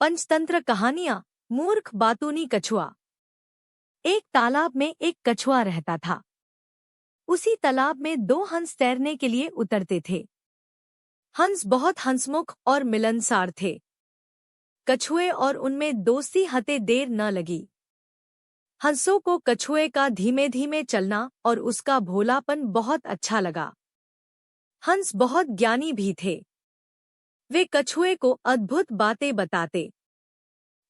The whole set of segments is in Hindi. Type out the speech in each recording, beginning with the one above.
पंचतंत्र कहानियां। मूर्ख बातूनी कछुआ। एक तालाब में एक कछुआ रहता था। उसी तालाब में दो हंस तैरने के लिए उतरते थे। हंस बहुत हंसमुख और मिलनसार थे। कछुए और उनमें दोस्ती हते देर न लगी। हंसों को कछुए का धीमे धीमे चलना और उसका भोलापन बहुत अच्छा लगा। हंस बहुत ज्ञानी भी थे। वे कछुए को अद्भुत बातें बताते,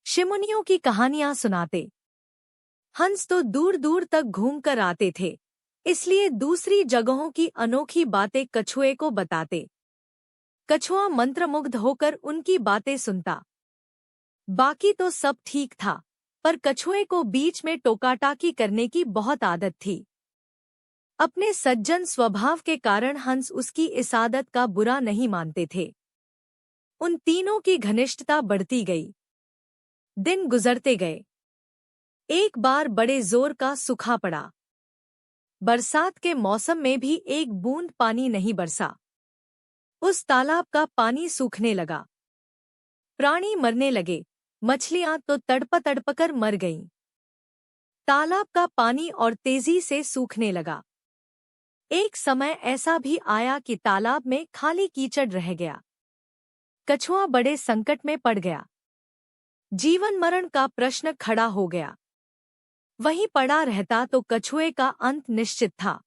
शिमुनियों की कहानियां सुनाते। हंस तो दूर दूर तक घूमकर आते थे, इसलिए दूसरी जगहों की अनोखी बातें कछुए को बताते। कछुआ मंत्रमुग्ध होकर उनकी बातें सुनता। बाकी तो सब ठीक था, पर कछुए को बीच में टोकाटाकी करने की बहुत आदत थी। अपने सज्जन स्वभाव के कारण हंस उसकी इस आदत का बुरा नहीं मानते थे। उन तीनों की घनिष्ठता बढ़ती गई। दिन गुजरते गए। एक बार बड़े जोर का सूखा पड़ा। बरसात के मौसम में भी एक बूंद पानी नहीं बरसा। उस तालाब का पानी सूखने लगा। प्राणी मरने लगे। मछलियां तो तड़प तड़पकर मर गईं। तालाब का पानी और तेजी से सूखने लगा। एक समय ऐसा भी आया कि तालाब में खाली कीचड़ रह गया। कछुआ बड़े संकट में पड़ गया। जीवन मरण का प्रश्न खड़ा हो गया। वहीं पड़ा रहता तो कछुए का अंत निश्चित था।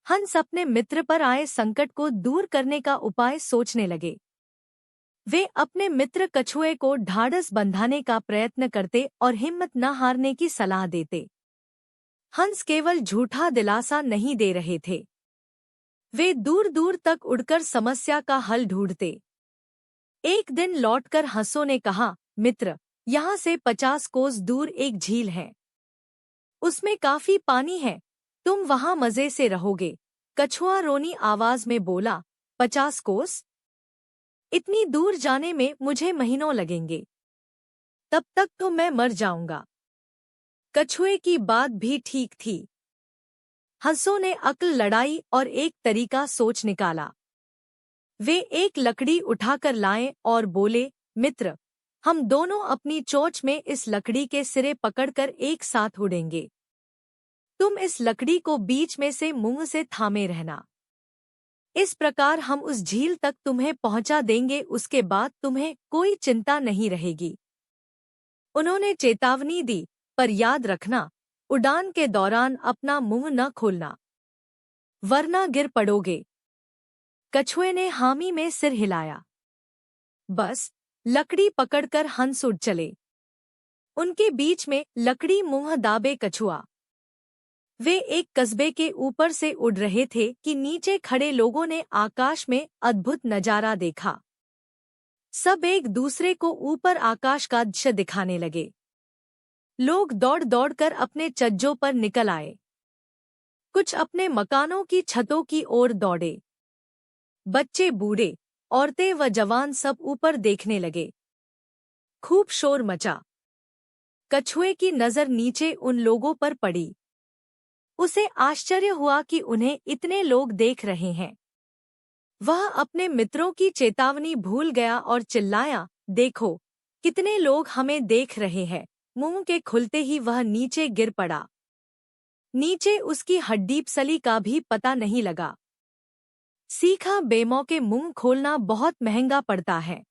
हंस अपने मित्र पर आए संकट को दूर करने का उपाय सोचने लगे। वे अपने मित्र कछुए को ढाढ़स बंधाने का प्रयत्न करते और हिम्मत न हारने की सलाह देते। हंस केवल झूठा दिलासा नहीं दे रहे थे, वे दूर दूर तक उड़कर समस्या का हल ढूंढते। एक दिन लौटकर हंसों ने कहा, मित्र, यहाँ से 50 कोस दूर एक झील है। उसमें काफी पानी है, तुम वहां मजे से रहोगे। कछुआ रोनी आवाज में बोला, 50 कोस? इतनी दूर जाने में मुझे महीनों लगेंगे। तब तक तो मैं मर जाऊंगा। कछुए की बात भी ठीक थी। हंसों ने अक्ल लड़ाई और एक तरीका सोच निकाला। वे एक लकड़ी उठाकर लाए और बोले, मित्र, हम दोनों अपनी चोंच में इस लकड़ी के सिरे पकड़कर एक साथ उड़ेंगे। तुम इस लकड़ी को बीच में से मुंह से थामे रहना। इस प्रकार हम उस झील तक तुम्हें पहुंचा देंगे। उसके बाद तुम्हें कोई चिंता नहीं रहेगी। उन्होंने चेतावनी दी, पर याद रखना, उड़ान के दौरान अपना मुंह न खोलना, वरना गिर पड़ोगे। कछुए ने हामी में सिर हिलाया। बस, लकड़ी पकड़कर हंस उड़ चले। उनके बीच में लकड़ी मुंह दाबे कछुआ। वे एक कस्बे के ऊपर से उड़ रहे थे कि नीचे खड़े लोगों ने आकाश में अद्भुत नजारा देखा। सब एक दूसरे को ऊपर आकाश का दृश्य दिखाने लगे। लोग दौड़ दौड़कर अपने चज्जों पर निकल आए। कुछ अपने मकानों की छतों की ओर दौड़े। बच्चे, बूढ़े, औरतें व जवान सब ऊपर देखने लगे। खूब शोर मचा। कछुए की नजर नीचे उन लोगों पर पड़ी। उसे आश्चर्य हुआ कि उन्हें इतने लोग देख रहे हैं। वह अपने मित्रों की चेतावनी भूल गया और चिल्लाया, देखो, कितने लोग हमें देख रहे हैं। मुंह के खुलते ही वह नीचे गिर पड़ा। नीचे उसकी हड्डीपसली का भी पता नहीं लगा। सीखा बेमौके मुंह खोलना बहुत महंगा पड़ता है।